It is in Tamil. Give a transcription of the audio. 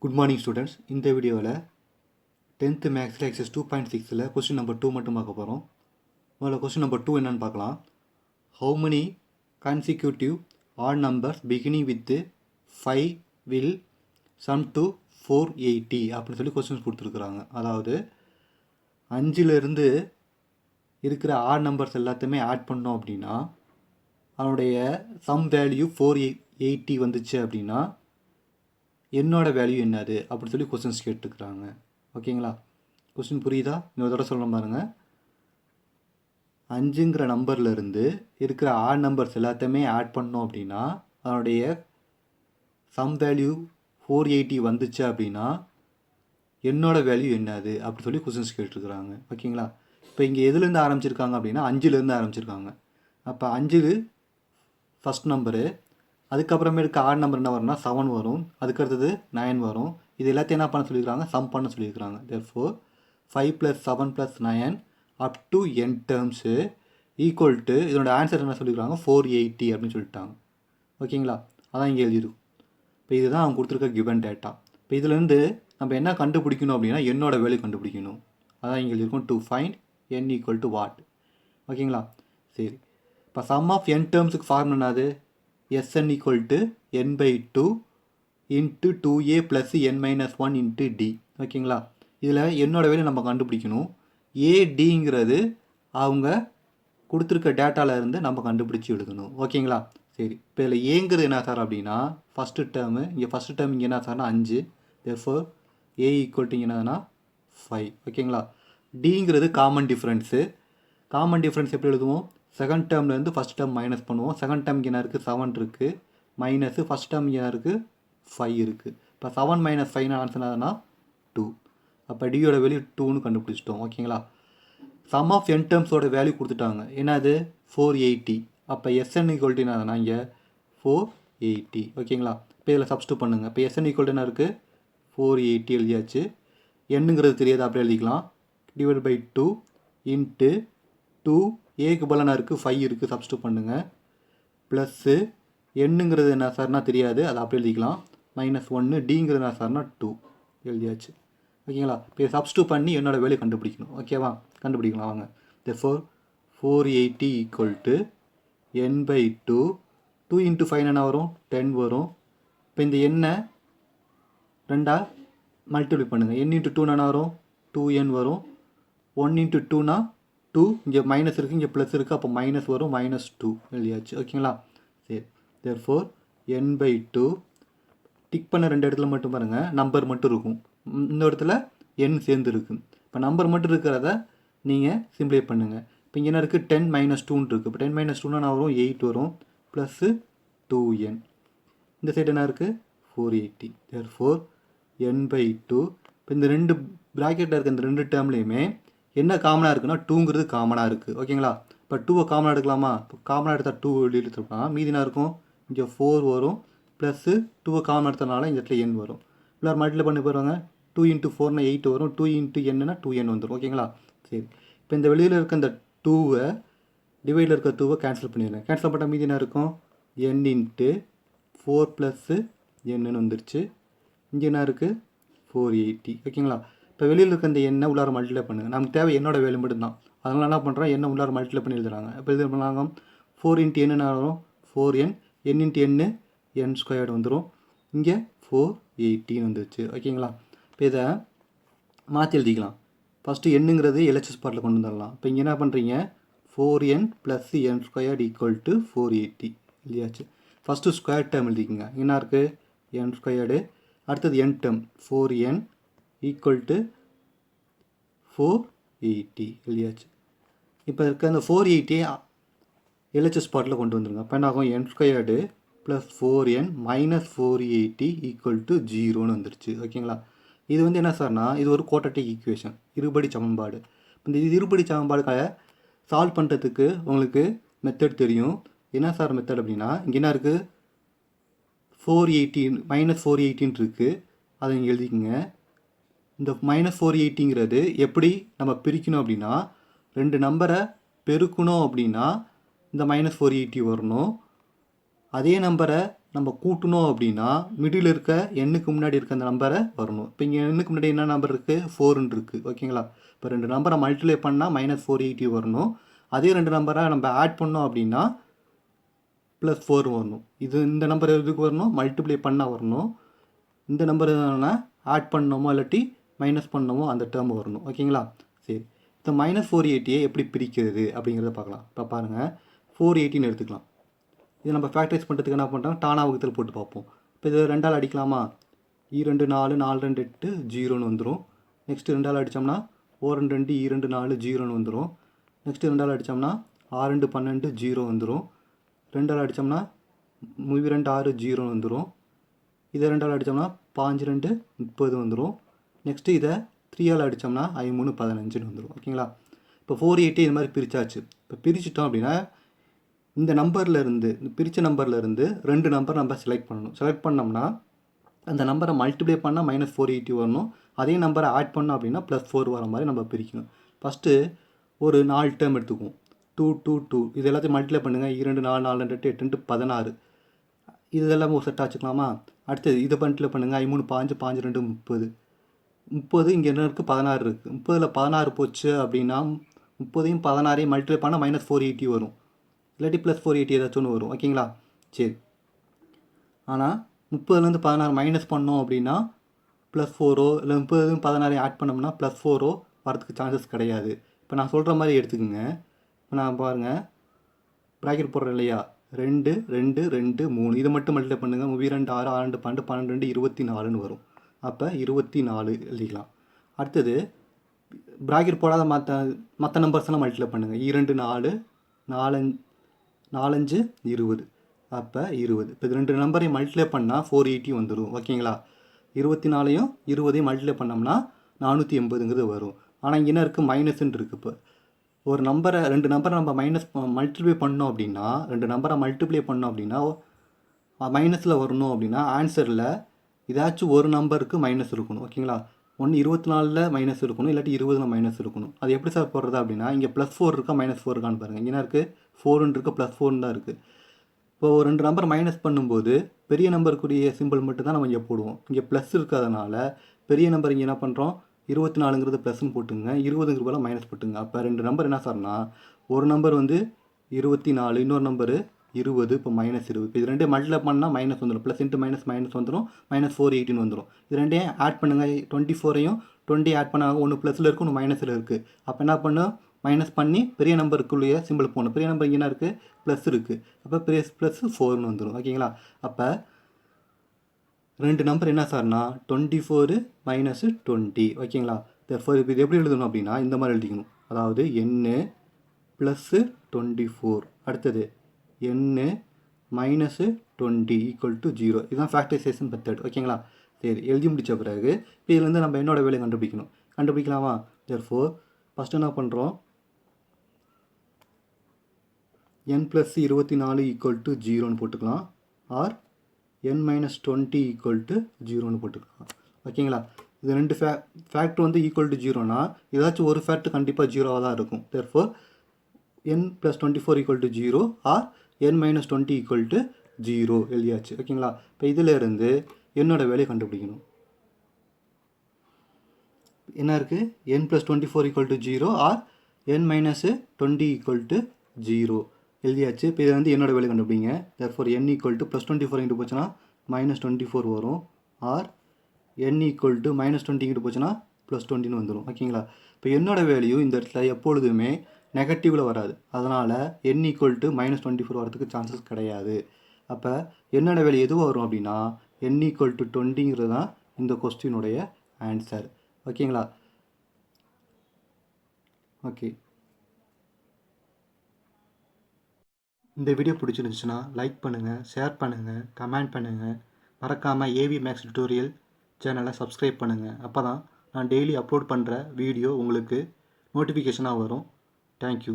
Good morning students. இந்த வீடியோவில் 10th மேக்ஸில் எக்ஸஸ் 2.6ல் கொஸ்டின் நம்பர் 2 மட்டும் பார்க்க போகிறோம். முதல்ல கொஸ்டின் நம்பர் 2 என்னன்னு பார்க்கலாம். How many consecutive odd numbers beginning with 5 will sum to 480 அப்படின்னு சொல்லி கொஸ்டின்ஸ் கொடுத்துருக்குறாங்க. அதாவது 5லேருந்து இருக்கிற ஆட் நம்பர்ஸ் எல்லாத்தையுமே ஆட் பண்ணோம் அப்படின்னா அதனுடைய சம் வேல்யூ 480 வந்துச்சு அப்படின்னா என்னோட வேல்யூ என்னது அப்படின்னு சொல்லி கொஸ்டின்ஸ் கேட்டுருக்குறாங்க. ஓகேங்களா? கொஸ்டின் புரியுதா? இன்னொரு தடவை சொல்ல பாருங்கள். 5ங்கிற நம்பர்லேருந்து இருக்கிற ஆட் நம்பர்ஸ் எல்லாத்தையுமே ஆட் பண்ணோம் அப்படின்னா அதனுடைய சம் வேல்யூ 480 வந்துச்சு அப்படின்னா என்னோட வேல்யூ என்னது அப்படி சொல்லி கொஸ்டின்ஸ் கேட்டுருக்குறாங்க. ஓகேங்களா? இப்போ இங்கே எதுலேருந்து ஆரம்பிச்சிருக்காங்க அப்படின்னா 5லேருந்து ஆரம்பிச்சிருக்காங்க. அப்போ 5 ஃபஸ்ட் நம்பரு, அதுக்கப்புறமேலுக்கு ஆட் நம்பர் என்ன வரும்னா 7 வரும், அதுக்கடுத்தது 9 வரும். இது எல்லாத்தையும் என்ன பண்ண சொல்லியிருக்காங்க? சம் பண்ண சொல்லியிருக்காங்க. therefore 5 + 7 + 9 up to n terms equal to இதனோட ஆன்சர் என்ன சொல்லியிருக்காங்க? 480 அப்படின்னு சொல்லிட்டாங்க. ஓகேங்களா? அதான் இங்கே எழுதிருக்கும். இப்போ இதுதான் அவங்க கொடுத்துருக்க கிவன் டேட்டா. இப்போ இதுலேருந்து நம்ம என்ன கண்டுபிடிக்கணும் அப்படின்னா என்னோட வேல்யூ கண்டுபிடிக்கணும். அதான் இங்கே எழுதிருக்கும். To find n equal to what. ஓகேங்களா? சரி, இப்போ சம் ஆஃப் n டேர்ம்ஸுக்கு ஃபார்முலா என்னது? Sn equal to n by 2 into 2a plus n minus 1 into d. ஓகேங்களா? இதில் என்னோட வேல்யூ நம்ம கண்டுபிடிக்கணும். ADங்கிறது அவங்க கொடுத்துருக்க டேட்டாவில் இருந்து நம்ம கண்டுபிடிச்சி எழுதணும். ஓகேங்களா? சரி, இப்போ இதில் ஏங்கிறது என்ன சார் அப்படின்னா ஃபஸ்ட்டு டேர்மு, இங்கே ஃபஸ்ட்டு டேர்ம் இங்கே என்ன சார்னா 5. therefore a equal to என்னதுன்னா 5. ஓகேங்களா? டிங்கிறது காமன் டிஃப்ரென்ஸு. காமன் டிஃப்ரென்ஸ் எப்படி எழுதுவோம்? செகண்ட் டேர்ம்லேருந்து ஃபஸ்ட் டேர்ம் மைனஸ் பண்ணுவோம். செகண்ட் டேர்ம் என்ன இருக்குது? 7 இருக்குது. மைனஸு ஃபஸ்ட் டேர்ம் என்ன இருக்குது? 5 இருக்குது. இப்போ 7 - 5 ஆன்சர் ஆகுதுன்னா 2. அப்போ டியோட வேல்யூ 2ன்னு கண்டுபிடிச்சிட்டோம். ஓகேங்களா? சம் ஆஃப் n டேர்ம்ஸோட வேல்யூ கொடுத்துட்டாங்க. என்னது? 480. அப்போ Sn ஈக்குவல் டு என்னதுன்னா இங்கே 480. ஓகேங்களா? இப்போ இதில் சப்ஸ்டியூட் பண்ணுங்கள். இப்போ Sn ஈக்குவல் டு என்ன இருக்குது? 480 எழுதியாச்சு. என்னங்கிறது தெரியாது, அப்படியே எழுதிக்கலாம். டிவைட் பை 2 இன்ட்டு 2 ஏக்கு பலனாக இருக்குது, 5 இருக்குது, சப்ஸ்டியூட் பண்ணுங்கள். ப்ளஸ்ஸு என்னங்கிறது என்ன சார்னா தெரியாது, அதை அப்படியே எழுதிக்கலாம். -1 டிங்கிறது என்ன சார்னா 2 எழுதியாச்சு. ஓகேங்களா? இப்போ சப்ஸ்டியூட் பண்ணி என்னோட வேல்யூ கண்டுபிடிக்கணும். ஓகேவா? கண்டுபிடிக்கலாம் வாங்க. therefore 480 equal to n by 2. 2 × 5 என்ன வரும்? 10 வரும். இப்போ இந்த எண்ணை 2 மல்டிப்ளை பண்ணுங்கள். n × 2 என்ன வரும்? 2n வரும். 1 × 2னா 2, இங்கே மைனஸ் இருக்குது, இங்கே ப்ளஸ் இருக்குது, அப்போ மைனஸ் வரும். -2 எழுதியாச்சு. ஓகேங்களா? சரி, therefore n by 2 டிக் பண்ண 2 இடத்துல மட்டும் பாருங்கள் நம்பர் மட்டும் இருக்கும், இந்த இடத்துல n சேர்ந்து இருக்குது. இப்போ நம்பர் மட்டும் இருக்கிறத நீங்கள் சிம்ப்ளிஃபை பண்ணுங்கள். இப்போ இங்கே என்ன இருக்குது? 10 - 2ன்னு இருக்குது. இப்போ 10 - 2னா என்ன வரும்? 8 வரும். Plus 2n. இந்த சைடு என்ன இருக்குது? 480. therefore n by 2. இப்போ இந்த 2 ப்ராக்கெட்டில் இருக்க இந்த 2 டேர்ம்லேயுமே என்ன காமனாக இருக்குன்னா 2ங்கிறது காமனாக இருக்குது. ஓகேங்களா? இப்போ 2வை காமனாக எடுக்கலாமா? இப்போ காமனாக எடுத்தால் 2 எடுத்துருக்கலாம். மீதி என்ன இருக்கும்? இங்கே 4 வரும். ப்ளஸ்ஸு 2வை காமன் எடுத்தனால இந்த இடத்துல n வரும். இல்லை மல்டிப்ளை பண்ணி போயிடுவாங்க. 2 × 4னா 8 வரும். 2 × n-னா 2n வந்துடும். ஓகேங்களா? சரி, இப்போ இந்த வெளியில் இருக்க இந்த 2வை டிவைடில் இருக்க 2வை கேன்சல் பண்ணிடுறேன். கேன்சல் பண்ணால் மீதி என்ன இருக்கும்? n × 4 + n வந்துருச்சு. இங்கே என்ன இருக்குது? 480. ஓகேங்களா? இப்போ வெளியில் இருக்க இந்த எண்ணை உள்ளார மல்டிப்ளை பண்ணுங்கள். நமக்கு தேவை என்னோட வேல்யூ மட்டும்தான். அதனால் என்ன பண்ணுறோம்? என்ன உள்ளார மல்டிப்ளை பண்ணி எழுதுறாங்க. இப்போ இது பண்ணாங்க 4 × n என்ன வரும்? 4n. n × n n² வந்துடும். இங்கே 480 வந்துருச்சு. ஓகேங்களா? இப்போ இதை மாற்றி எழுதிக்கலாம். ஃபஸ்ட்டு என்னங்கிறது LHS பார்ட்டில் கொண்டு வந்துடலாம். இப்போ இங்கே என்ன பண்ணுறீங்க? 4n + n² ஈக்குவல் டு 480 எழுதியாச்சு. ஃபஸ்ட்டு ஸ்கொயர் டேர்ம் எழுதிக்கோங்க. என்ன இருக்குது? n². அடுத்தது n term 4n equal to 480 எழுதியாச்சு. இப்போ இருக்க அந்த 480 LHS பார்ட்டில் கொண்டு வந்துருங்க. அப்போ என்ன ஆகும்? n² + 4n - 480 ஈக்குவல் டு 0ன்னு வந்துருச்சு. ஓகேங்களா? இது வந்து என்ன சார்னா இது ஒரு குவாட்ரட்டிக் ஈக்குவேஷன், இருபடி சமன்பாடு. இந்த இருபடி சமன்பாடுக்காக சால்வ் பண்ணுறதுக்கு உங்களுக்கு மெத்தட் தெரியும். என்ன சார் மெத்தட் அப்படின்னா இங்கே என்ன இருக்குது? 480 -480 இருக்குது, அதை நீங்கள் எழுதிக்கங்க. இந்த -480ங்கிறது எப்படி நம்ம பிரிக்கணும் அப்படின்னா 2 நம்பரை பெருக்கணும் அப்படின்னா இந்த -480 வரணும். அதே நம்பரை நம்ம கூட்டணும் அப்படின்னா மிடில் இருக்க எண்ணுக்கு முன்னாடி இருக்க அந்த நம்பரை வரணும். இப்போ இங்கே எண்ணுக்கு முன்னாடி என்ன நம்பர் இருக்குது? 4ன்னு இருக்குது. ஓகேங்களா? இப்போ 2 நம்பரை மல்டிப்ளை பண்ணால் -480 வரணும். அதே 2 நம்பரை நம்ம ஆட் பண்ணோம் அப்படின்னா +4 வரணும். இந்த நம்பர் எதுக்கு வரணும்? மல்டிப்ளை பண்ணால் வரணும். இந்த நம்பர் என்னன்னா ஆட் பண்ணணுமோ இல்லாட்டி மைனஸ் பண்ணணுமோ அந்த டேர்ம் வரணும். ஓகேங்களா? சரி, இந்த -480 எப்படி பிரிக்கிறது அப்படிங்கிறத பார்க்கலாம். இப்போ பாருங்கள், 480ன்னு எடுத்துக்கலாம். இதை நம்ம ஃபேக்டரைஸ் பண்ணுறதுக்கு என்ன பண்ணுறோம்? டானா வகுத்தல் போட்டு பார்ப்போம். இப்போ இது 2ஆல் அடிக்கலாமா? 2 4 4 2 8 0ன்னு வந்துடும். நெக்ஸ்ட்டு 2ஆல் அடித்தோம்னா 1 2 2 4 0ன்னு வந்துடும். நெக்ஸ்ட்டு 2ஆல் அடித்தோம்னா 6 2 12 0 வந்துடும். 2ஆல் அடித்தோம்னா 2 6 0ன்னு வந்துடும். இதை 2ஆல் அடித்தோம்னா 5 2 30 வந்துடும். நெக்ஸ்ட்டு இதை 3ஆல் அடித்தோம்னா 3 15ன்னு வந்துடும். ஓகேங்களா? இப்போ 480 இது மாதிரி பிரித்தாச்சு. இப்போ பிரிச்சிட்டோம் அப்படின்னா இந்த நம்பர்லேருந்து, இந்த பிரித்த நம்பர்லேருந்து 2 நம்பர் நம்ம செலக்ட் பண்ணணும். செலக்ட் பண்ணோம்னா அந்த நம்பரை மல்டிப்ளை பண்ணால் -480 வரணும். அதே நம்பரை ஆட் பண்ணோம் அப்படின்னா +4 வர மாதிரி நம்ம பிரிக்கணும். ஃபஸ்ட்டு ஒரு 4 டேர்ம் எடுத்துக்குவோம். 2 2 2 இது எல்லாத்தையும் மல்டிப்ளை பண்ணுங்கள். 2 4 4 2 8 8 16 இது எல்லாமே ஒரு செட்டாக வச்சுக்கலாமா? அடுத்தது இதை மல்டிப்ளை பண்ணுங்கள். 3 5 5 2 30 30 இங்கே என்ன இருக்குது? 16 இருக்குது. 30ல் 16 போச்சு அப்படின்னா 30ஐயும் 16ஐயும் மல்டிப்ளை பண்ணால் -480 வரும். இல்லாட்டி +480 ஏதாச்சும் ஒன்று வரும். ஓகேங்களா? சரி, ஆனால் 30லேருந்து 16 மைனஸ் பண்ணோம் அப்படின்னா +4ஓ இல்லை 30லேருந்து 16 ஆட் பண்ணோம்னா +4ஓ வரதுக்கு சான்சஸ் கிடையாது. இப்போ நான் சொல்கிற மாதிரி எடுத்துக்கோங்க. இப்போ நான் பாருங்கள், ப்ராக்கெட் போடுறேன் இல்லையா? 2 2 2 3 இதை மட்டும் மல்டிப்ளை பண்ணுங்கள். 2 6 6 2 12 12 24ன்னு வரும். அப்போ 24 எழுதிக்கலாம். அடுத்தது ப்ராக்கெட் போடாத மற்ற நம்பர்ஸ் எல்லாம் மல்டிப்ளை பண்ணுங்கள். 2 4 4 5 20 அப்போ 20. இப்போ இது 2 நம்பரையும் மல்டிப்ளை பண்ணால் 480 வந்துடும். ஓகேங்களா? 24ஐயும் 20ஐயும் மல்டிப்ளை பண்ணோம்னா 480ங்கிறது வரும். ஆனால் இங்கே என்ன இருக்குது? மைனஸ்ன்னு இருக்குது. இப்போ ஒரு நம்பரை 2 நம்பரை நம்ம மல்டிப்ளை பண்ணோம் அப்படின்னா 2 நம்பரை மல்டிப்ளை பண்ணோம் அப்படின்னா மைனஸில் வரணும் அப்படின்னா ஆன்சரில் ஏதாச்சும் ஒரு நம்பருக்கு மைனஸ் இருக்கணும். ஓகேங்களா? ஒன்று 24ல் மைனஸ் இருக்கணும், இல்லாட்டி 20ல் மைனஸ் இருக்கணும். அது எப்படி சார் போடுறது அப்படின்னா இங்கே +4 இருக்கா -4 இருக்கான்னு பாருங்கள். இங்கே என்ன இருக்குது? 4ன்னு இருக்குது, +4 தான் இருக்குது. இப்போ ஒரு 2 நம்பர் மைனஸ் பண்ணும்போது பெரிய நம்பருக்குரிய சிம்பிள் மட்டும் தான் நம்ம இங்கே போடுவோம். இங்கே ப்ளஸ் இருக்கிறதுனால பெரிய நம்பர் இங்கே என்ன பண்ணுறோம்? 24ங்கிறது ப்ளஸ்ன்னு போட்டுங்க, 20ங்கிறது போல் மைனஸ் போட்டுங்க. அப்போ 2 நம்பர் என்ன சார்னா, ஒரு நம்பர் வந்து 24, இன்னொரு நம்பரு 20, இப்போ -20. இப்போ இது ரெண்டையும் மல்டிப்ளை பண்ணால் மைனஸ் வந்துடும். ப்ளஸ் இன்ட்டு மைனஸ் மைனஸ் வந்துடும், -480 வந்துடும். இது ரெண்டையும் ஆட் பண்ணுங்கள். 24ஐயும் 20 ஆட் பண்ணாங்க. ஒன்று ப்ளஸில் இருக்குது, ஒன்று மைனஸில் இருக்குது. அப்போ என்ன பண்ணும்? மைனஸ் பண்ணி பெரிய நம்பருக்குள்ளேயே சிம்பிள் போகணும். பெரிய நம்பர் இங்கே என்ன இருக்குது? ப்ளஸ் இருக்குது. அப்போ ப்ளஸ் 4ன்னு வந்துடும். ஓகேங்களா? அப்போ 2 நம்பர் என்ன சார்னா 24 - 20. ஓகேங்களா? இப்போ இது எப்படி எழுதணும் அப்படின்னா இந்த மாதிரி எழுதிக்கணும். அதாவது n + 24, அடுத்தது n -20 = 0. இதுதான் ஃபேக்டரைசேஷன் மெத்தட். ஓகேங்களா? சரி, எழுதி முடித்த பிறகு இப்போ இதுலேருந்து நம்ம என்னோட வேலையை கண்டுபிடிக்கணும். கண்டுபிடிக்கலாமா? therefore ஃபஸ்ட்டு என்ன பண்ணுறோம்? n + 24 = 0ன்னு போட்டுக்கலாம். ஆர் n - 20 = 0ன்னு போட்டுக்கலாம். ஓகேங்களா? இது 2 ஃபேக்ட் வந்து =0னா ஏதாச்சும் ஒரு ஃபேக்ட் கண்டிப்பாக 0வாக தான் இருக்கும். therefore n + 24 = 0 ஆர் n - 20 = 0 எழுதியாச்சு. ஓகேங்களா? இப்போ இதில் இருந்து என்னோட வேலையை கண்டுபிடிக்கணும். என்ன இருக்குது? n + 24 = 0 ஆர் n - 20 = 0 எழுதியாச்சு. இப்போ இதை வந்து என்னோட வேலையை கண்டுபிடிங்க. therefore n = +24 இங்கிட்டு போச்சுன்னா -24 வரும். ஆர் n = -20 இங்கிட்டு போச்சுன்னா +20ன்னு வந்துடும். ஓகேங்களா? இப்போ என்னோட வேல்யூ இந்த இடத்துல எப்பொழுதுமே நெகட்டிவில் வராது. அதனால் n = -24 வரதுக்கு சான்சஸ் கிடையாது. அப்போ என்னோட வேல்யூ எதுவும் வரும் அப்படின்னா n = 20ங்கிறது தான் இந்த கொஸ்டினுடைய ஆன்சர். ஓகேங்களா? ஓகே, இந்த வீடியோ பிடிச்சிருந்துச்சுன்னா லைக் பண்ணுங்கள், ஷேர் பண்ணுங்கள், கமெண்ட் பண்ணுங்கள். மறக்காமல் ஏவி மேக்ஸ் டியூட்டோரியல் சேனலை சப்ஸ்கிரைப் பண்ணுங்கள். அப்போ தான் நான் டெய்லி அப்லோட் பண்ணுற வீடியோ உங்களுக்கு நோட்டிஃபிகேஷனாக வரும். தேங்க்யூ.